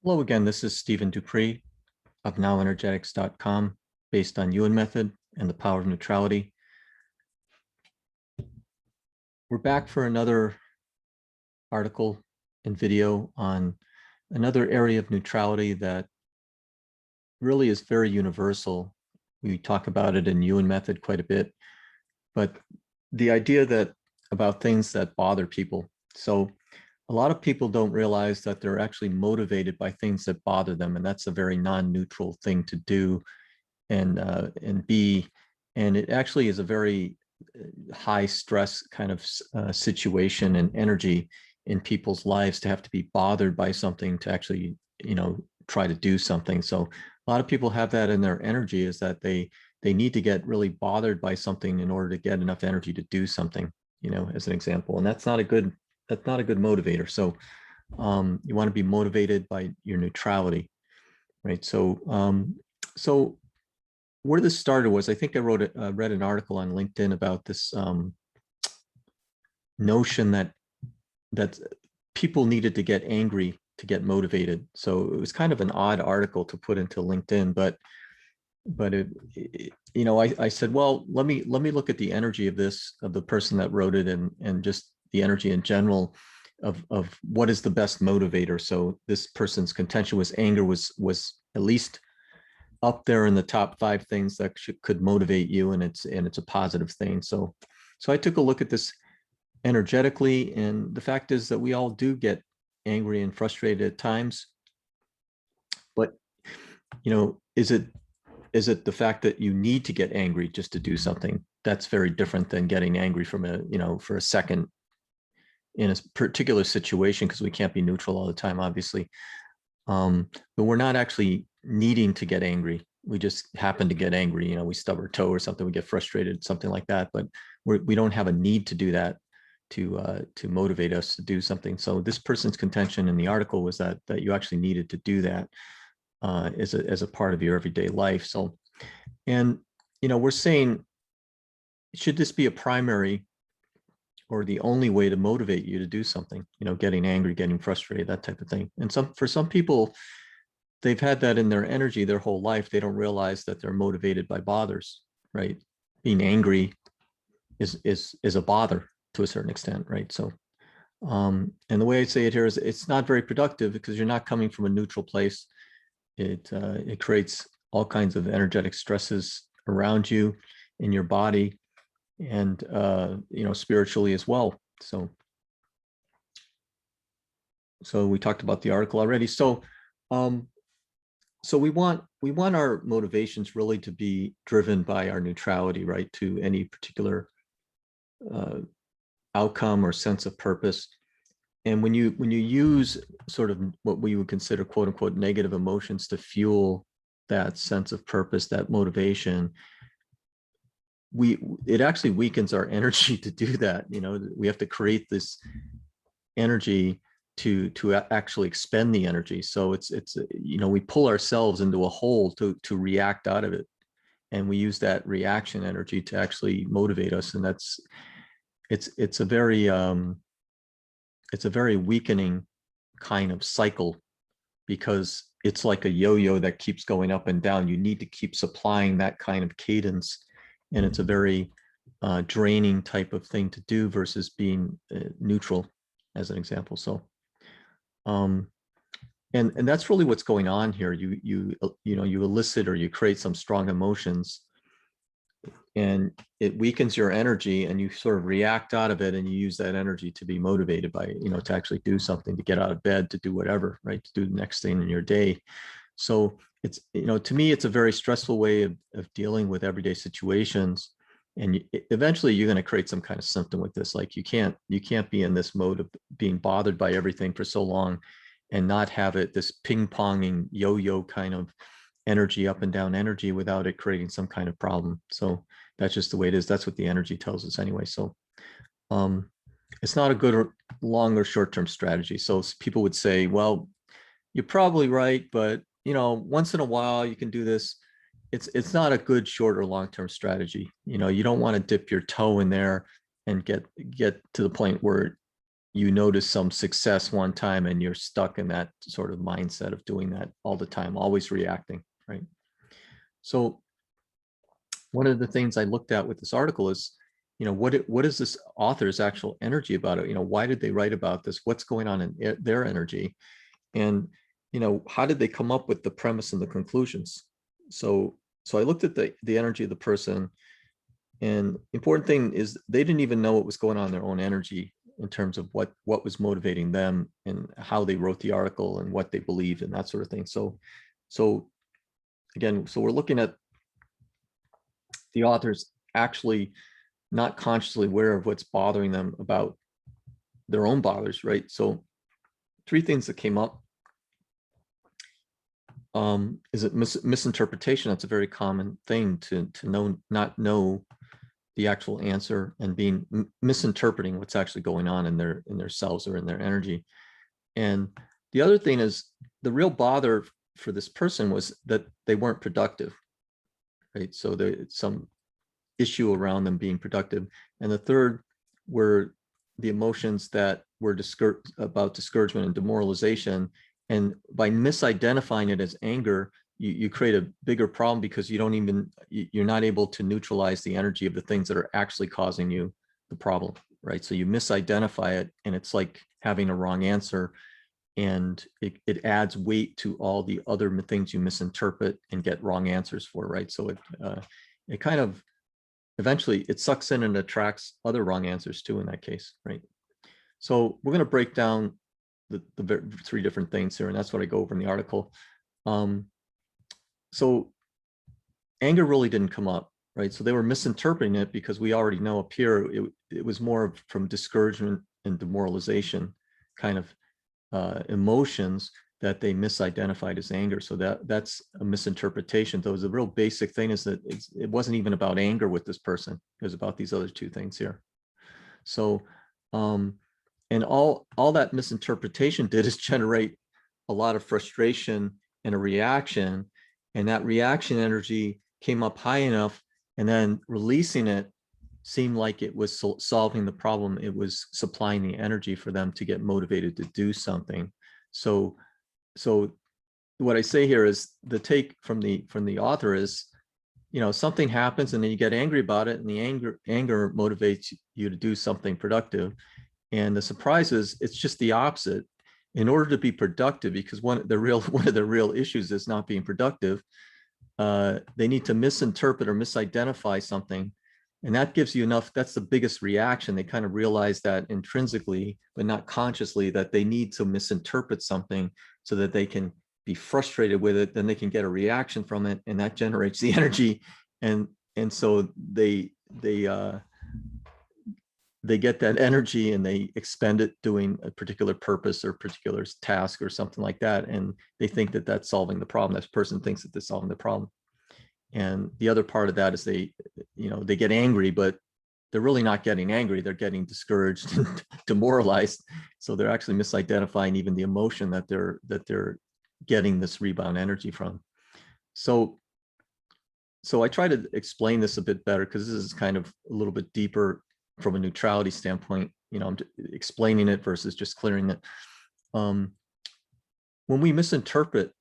Hello again, this is Stephen Dupree of nowenergetics.com, based on Ewan method and the power of neutrality. We're back for another article and video on another area of neutrality that really is very universal. We talk about it in Ewan method quite a bit, but the idea that about things that bother people. So a lot of people don't realize that they're actually motivated by things that bother them, and that's a very non-neutral thing to do and be, and it actually is a very high stress kind of situation and energy in people's lives to have to be bothered by something to actually, try to do something. So a lot of people have that in their energy, is that they need to get really bothered by something in order to get enough energy to do something, as an example. And that's not a good motivator. So you want to be motivated by your neutrality, right? So where this started was, I think I read an article on LinkedIn about this notion that people needed to get angry to get motivated. So it was kind of an odd article to put into LinkedIn, but I said, well, let me look at the energy of the person that wrote it, and just the energy in general of what is the best motivator. So this person's contention was anger was at least up there in the top 5 things that could motivate you, and it's a positive thing. So I took a look at this energetically, and the fact is that we all do get angry and frustrated at times. But is it the fact that you need to get angry just to do something? That's very different than getting angry for a second in a particular situation, because we can't be neutral all the time, obviously. But we're not actually needing to get angry. We just happen to get angry. We stub our toe or something, we get frustrated, something like that. But we don't have a need to do that to motivate us to do something. So this person's contention in the article was that you actually needed to do that as a part of your everyday life. So, and we're saying, should this be a primary or the only way to motivate you to do something? Getting angry, getting frustrated, that type of thing. And for some people, they've had that in their energy their whole life. They don't realize that they're motivated by bothers, right? Being angry is a bother to a certain extent, right? So, and the way I say it here is, it's not very productive, because you're not coming from a neutral place. It creates all kinds of energetic stresses around you, in your body, and spiritually as well. So we talked about the article already. So we want our motivations really to be driven by our neutrality, right, to any particular outcome or sense of purpose. And when you use sort of what we would consider quote unquote negative emotions to fuel that sense of purpose, that motivation, it actually weakens our energy to do that. We have to create this energy to actually expend the energy. So it's we pull ourselves into a hole to react out of it, and we use that reaction energy to actually motivate us. And it's a very weakening kind of cycle, because it's like a yo-yo that keeps going up and down. You need to keep supplying that kind of cadence, and it's a very draining type of thing to do versus being neutral, as an example. So and that's really what's going on here. You elicit or you create some strong emotions, and it weakens your energy, and you sort of react out of it, and you use that energy to be motivated by, to actually do something, to get out of bed, to do whatever, right, to do the next thing in your day. So it's, to me, it's a very stressful way of dealing with everyday situations. And eventually you're going to create some kind of symptom with this. Like you can't be in this mode of being bothered by everything for so long and not have it, this ping-ponging yo-yo kind of energy, up and down energy, without it creating some kind of problem. So that's just the way it is. That's what the energy tells us anyway. So it's not a good or long or short-term strategy. So people would say, well, you're probably right, but once in a while you can do this. It's not a good short or long-term strategy. You don't want to dip your toe in there and get to the point where you notice some success one time and you're stuck in that sort of mindset of doing that all the time, always reacting, right? So one of the things I looked at with this article is, what is this author's actual energy about it? Why did they write about this? What's going on in their energy? And, how did they come up with the premise and the conclusions? So I looked at the energy of the person, and the important thing is they didn't even know what was going on in their own energy in terms of what was motivating them and how they wrote the article and what they believed and that sort of thing. So again, we're looking at the authors actually not consciously aware of what's bothering them about their own bothers, right? So 3 things that came up. Is it misinterpretation? That's a very common thing to not know the actual answer and being misinterpreting what's actually going on in their selves or in their energy. And the other thing is the real bother for this person was that they weren't productive, right? So there's some issue around them being productive. And the third were the emotions that were about discouragement and demoralization. And by misidentifying it as anger, you create a bigger problem because you're not able to neutralize the energy of the things that are actually causing you the problem, right? So you misidentify it, and it's like having a wrong answer, and it adds weight to all the other things you misinterpret and get wrong answers for, right? So it kind of eventually it sucks in and attracts other wrong answers too in that case, right? So we're going to break down the 3 different things here, and that's what I go over in the article. So anger really didn't come up, right? So they were misinterpreting it because we already know up here it was more from discouragement and demoralization kind of emotions that they misidentified as anger. So that's a misinterpretation. So the real basic thing is that it wasn't even about anger with this person. It was about these other 2 things here. So and all that misinterpretation did is generate a lot of frustration and a reaction. And that reaction energy came up high enough, and then releasing it seemed like it was solving the problem. It was supplying the energy for them to get motivated to do something. So what I say here is the take from the author is, something happens and then you get angry about it, and the anger motivates you to do something productive. And the surprise is it's just the opposite. In order to be productive, because one of the real issues is not being productive, they need to misinterpret or misidentify something. And that gives you enough, that's the biggest reaction. They kind of realize that intrinsically, but not consciously, that they need to misinterpret something so that they can be frustrated with it, then they can get a reaction from it, and that generates the energy. And so they get that energy and they expend it doing a particular purpose or particular task or something like that. And they think that that's solving the problem. That person thinks that they're solving the problem. And the other part of that is they get angry, but they're really not getting angry. They're getting discouraged and demoralized. So they're actually misidentifying even the emotion that they're getting this rebound energy from. So I try to explain this a bit better because this is kind of a little bit deeper from a neutrality standpoint. I'm explaining it versus just clearing it. When we misinterpret,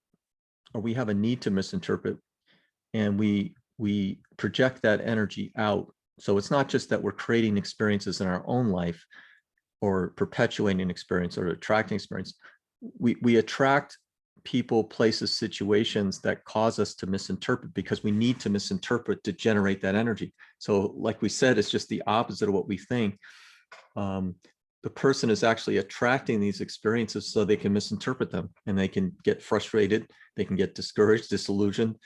or we have a need to misinterpret, and we project that energy out. So it's not just that we're creating experiences in our own life or perpetuating experience or attracting experience. We attract people, places, situations that cause us to misinterpret because we need to misinterpret to generate that energy. So like we said, it's just the opposite of what we think. The person is actually attracting these experiences so they can misinterpret them, and they can get frustrated, they can get discouraged, disillusioned,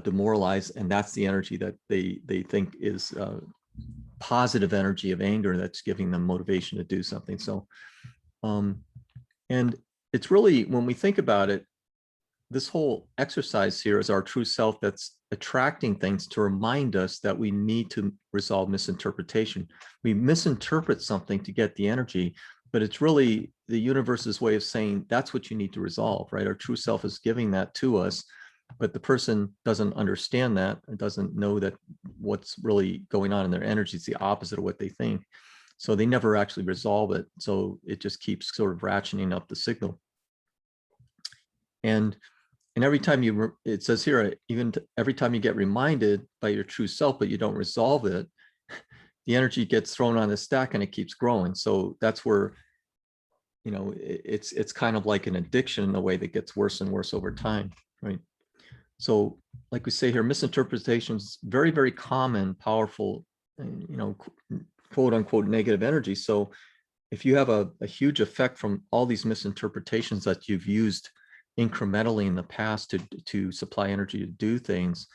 demoralized, and that's the energy that they think is positive energy of anger that's giving them motivation to do something. So and it's really, when we think about it, this whole exercise here is our true self that's attracting things to remind us that we need to resolve misinterpretation. We misinterpret something to get the energy, but it's really the universe's way of saying that's what you need to resolve, right? Our true self is giving that to us, but the person doesn't understand that and doesn't know that what's really going on in their energy is the opposite of what they think. So they never actually resolve it. So it just keeps sort of ratcheting up the signal. And every time it says here, even every time you get reminded by your true self, but you don't resolve it, the energy gets thrown on the stack and it keeps growing. So that's where, it's kind of like an addiction in a way that gets worse and worse over time, right? So like we say here, misinterpretations, very, very common, powerful, quote unquote, negative energy. So if you have a huge effect from all these misinterpretations that you've used incrementally in the past to supply energy to do things,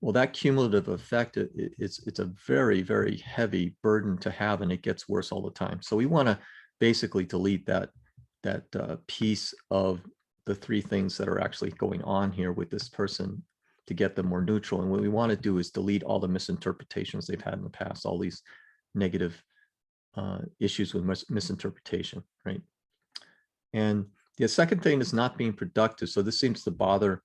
well, that cumulative effect, it's a very, very heavy burden to have, and it gets worse all the time. So we want to basically delete that piece of the three things that are actually going on here with this person to get them more neutral. And what we want to do is delete all the misinterpretations they've had in the past, all these negative issues with misinterpretation, right? And the second thing is not being productive. So this seems to bother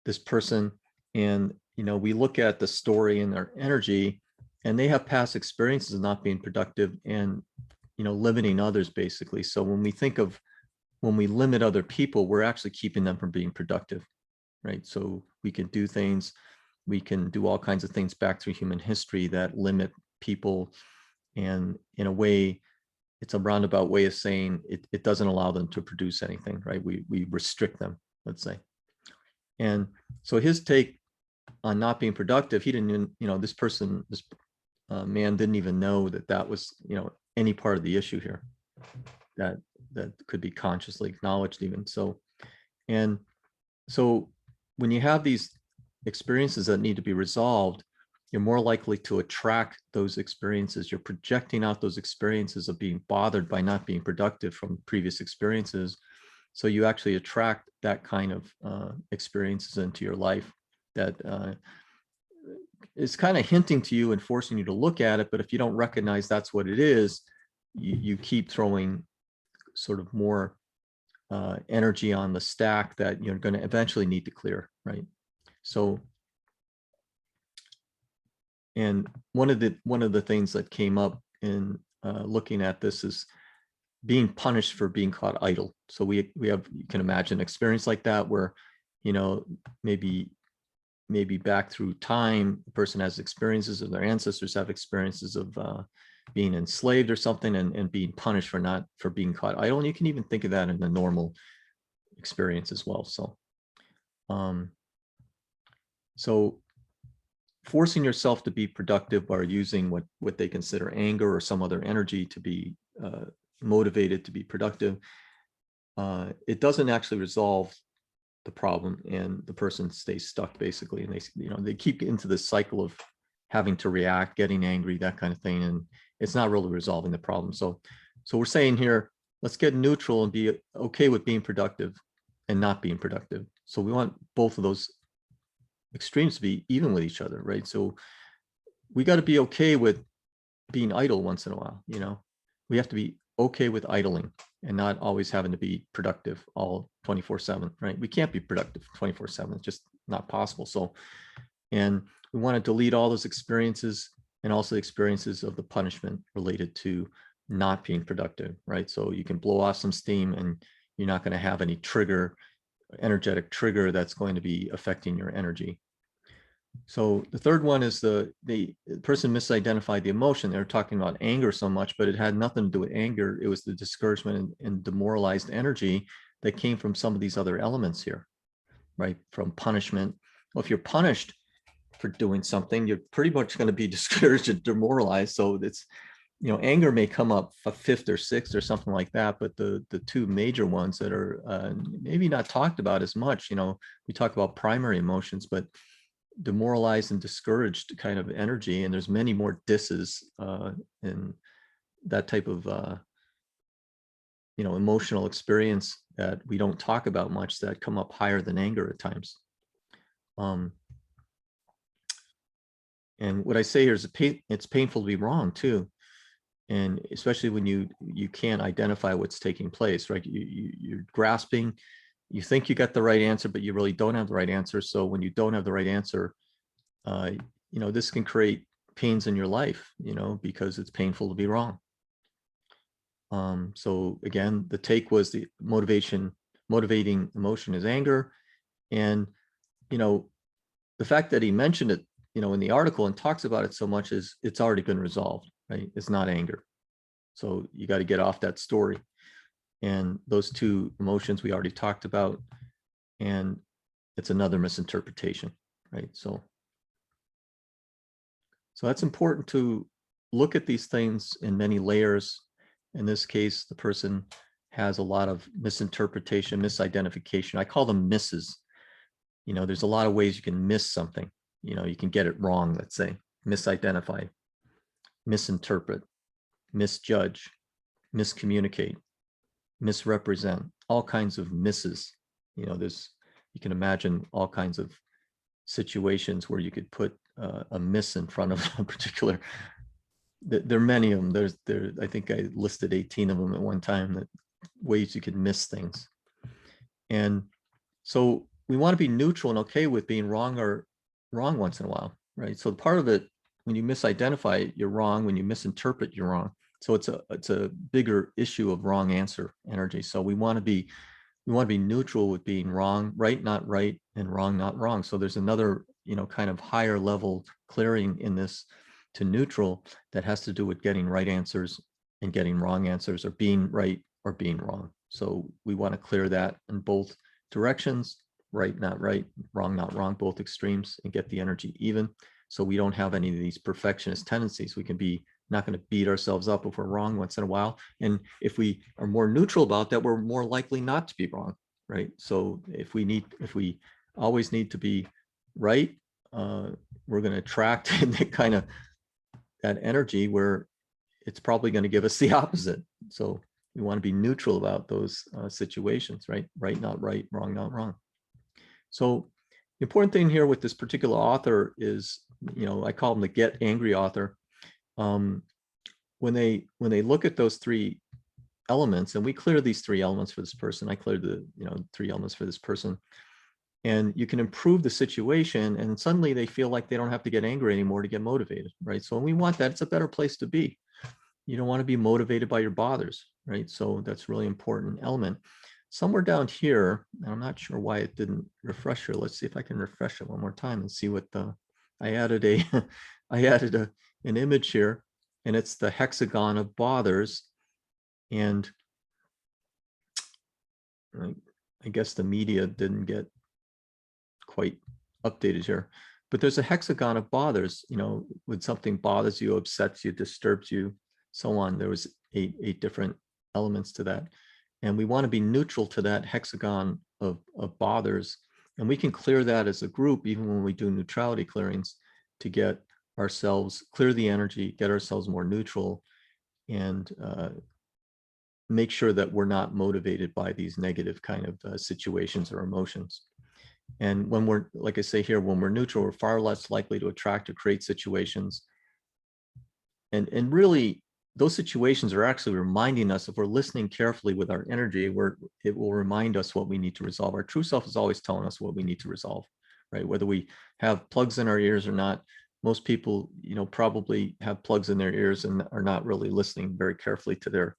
this person. And, we look at the story and their energy, and they have past experiences of not being productive and, limiting others, basically. So when we limit other people, we're actually keeping them from being productive, right? So we can do things, we can do all kinds of things back through human history that limit people. And in a way, it's a roundabout way of saying it doesn't allow them to produce anything, right? We restrict them, let's say. And so his take on not being productive, he didn't even, this man didn't even know that was, any part of the issue here that could be consciously acknowledged even. So, and so when you have these experiences that need to be resolved, you're more likely to attract those experiences. You're projecting out those experiences of being bothered by not being productive from previous experiences. So you actually attract that kind of experiences into your life that is kind of hinting to you and forcing you to look at it. But if you don't recognize that's what it is, you keep throwing sort of more energy on the stack that you're going to eventually need to clear, right? So, and one of the things that came up in looking at this is being punished for being caught idle. So we have, you can imagine, experience like that where, maybe back through time, the person has experiences, or their ancestors have experiences of being enslaved or something, and being punished for being caught idle. And you can even think of that in the normal experience as well. So, so forcing yourself to be productive by using what they consider anger or some other energy to be motivated to be productive, it doesn't actually resolve the problem, and the person stays stuck basically, and they keep into this cycle of having to react, getting angry, that kind of thing, and it's not really resolving the problem. So we're saying here, let's get neutral and be okay with being productive and not being productive. So we want both of those extremes to be even with each other, right? So we got to be okay with being idle once in a while. We have to be okay with idling and not always having to be productive all 24/7, right? We can't be productive 24/7. It's just not possible. So, and we want to delete all those experiences, and also experiences of the punishment related to not being productive, right? So you can blow off some steam and you're not going to have any energetic trigger that's going to be affecting your energy. So the third one is the person misidentified the emotion. They were talking about anger so much, but it had nothing to do with anger. It was the discouragement and demoralized energy that came from some of these other elements here, right? From punishment. Well, if you're punished for doing something, you're pretty much going to be discouraged and demoralized. So it's, anger may come up a fifth or sixth or something like that, but the two major ones that are maybe not talked about as much, we talk about primary emotions, but demoralized and discouraged kind of energy, and there's many more disses and that type of emotional experience that we don't talk about much, that come up higher than anger at times. And what I say here is it's painful to be wrong too, and especially when you can't identify what's taking place, right? You're grasping. You think you got the right answer, but you really don't have the right answer. So when you don't have the right answer, this can create pains in your life, because it's painful to be wrong. So again, the take was the motivating emotion is anger. And, you know, the fact that he mentioned it, you know, in the article and talks about it so much is it's already been resolved, right? It's not anger. So you got to get off that story. And those two emotions we already talked about, and it's another misinterpretation, right? So that's important to look at these things in many layers. In this case, the person has a lot of misinterpretation, misidentification. I call them misses. You know, there's a lot of ways you can miss something. You know, you can get it wrong, let's say, misidentify, misinterpret, misjudge, miscommunicate, misrepresent, all kinds of misses. You know, you can imagine all kinds of situations where you could put a miss in front of a particular. There are many of them. I think I listed 18 of them at one time, that ways you could miss things. And so we want to be neutral and okay with being wrong or wrong once in a while, right? So part of it, when you misidentify, you're wrong. When you misinterpret, you're wrong. So it's a bigger issue of wrong answer energy. So we want to be neutral with being wrong, right, not right, and wrong, not wrong. So there's another, you know, kind of higher level clearing in this to neutral that has to do with getting right answers and getting wrong answers, or being right or being wrong. So we want to clear that in both directions, right, not right, wrong, not wrong, both extremes, and get the energy even. So we don't have any of these perfectionist tendencies. We can be not going to beat ourselves up if we're wrong once in a while. And if we are more neutral about that, we're more likely not to be wrong, right? So if we always need to be right, we're going to attract that energy where it's probably going to give us the opposite. So we want to be neutral about those situations, right? Right, not right, wrong, not wrong. So the important thing here with this particular author is, you know, I call him the get angry author. When they look at those three elements, and we clear these three elements for this person, I cleared the, you know, three elements for this person, and you can improve the situation, and suddenly they feel like they don't have to get angry anymore to get motivated, right? So when we want that, it's a better place to be. You don't want to be motivated by your bothers, right? So that's really important element. Somewhere down here, I'm not sure why it didn't refresh here. Let's see if I can refresh it one more time and see what I added an image here, and it's the hexagon of bothers. And I guess the media didn't get quite updated here, but there's a hexagon of bothers. You know, when something bothers you, upsets you, disturbs you, so on. There was eight different elements to that. And we want to be neutral to that hexagon of bothers. And we can clear that as a group, even when we do neutrality clearings, to get ourselves, clear the energy, get ourselves more neutral, and make sure that we're not motivated by these negative kind of situations or emotions. And when we're, like I say here, when we're neutral, we're far less likely to attract or create situations. And really, those situations are actually reminding us, if we're listening carefully with our energy, it will remind us what we need to resolve. Our true self is always telling us what we need to resolve, right? Whether we have plugs in our ears or not. Most people, you know, probably have plugs in their ears and are not really listening very carefully to their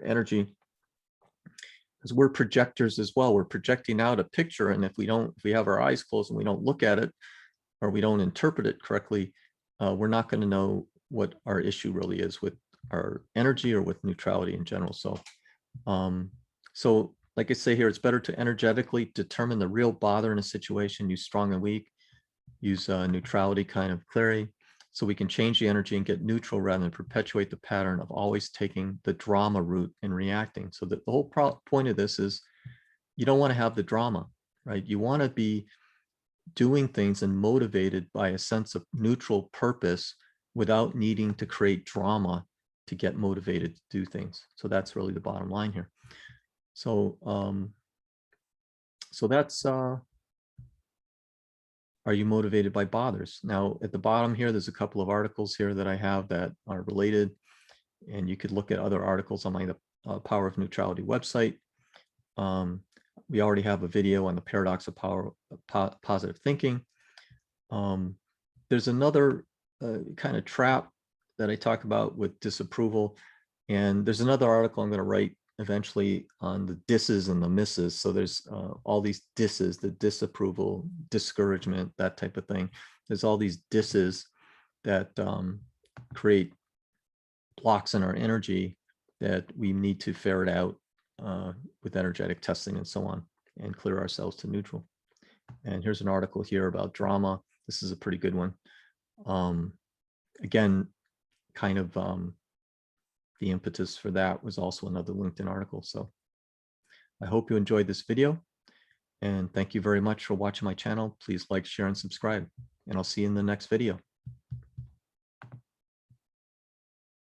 energy. Because we're projectors as well. We're projecting out a picture, and if we have our eyes closed and we don't look at it, or we don't interpret it correctly, we're not going to know what our issue really is with our energy or with neutrality in general. So like I say here, it's better to energetically determine the real bother in a situation, use strong and weak, use neutrality kind of clearing, so we can change the energy and get neutral rather than perpetuate the pattern of always taking the drama route and reacting. So the whole point of this is you don't want to have the drama, right? You want to be doing things and motivated by a sense of neutral purpose without needing to create drama to get motivated to do things. So that's really the bottom line here. So that's are you motivated by bothers? Now at the bottom here, there's a couple of articles here that I have that are related, and you could look at other articles on my Power of Neutrality website. We already have a video on the paradox of positive thinking. There's another kind of trap that I talk about with disapproval, And there's another article I'm going to write eventually on the disses and the misses. So there's all these disses, the disapproval, discouragement, that type of thing. There's all these disses that create blocks in our energy that we need to ferret out with energetic testing and so on, and clear ourselves to neutral. And here's an article here about drama. This is a pretty good one. Again, kind of the impetus for that was also another LinkedIn article. So I hope you enjoyed this video, and thank you very much for watching my channel. Please like, share, and subscribe, and I'll see you in the next video.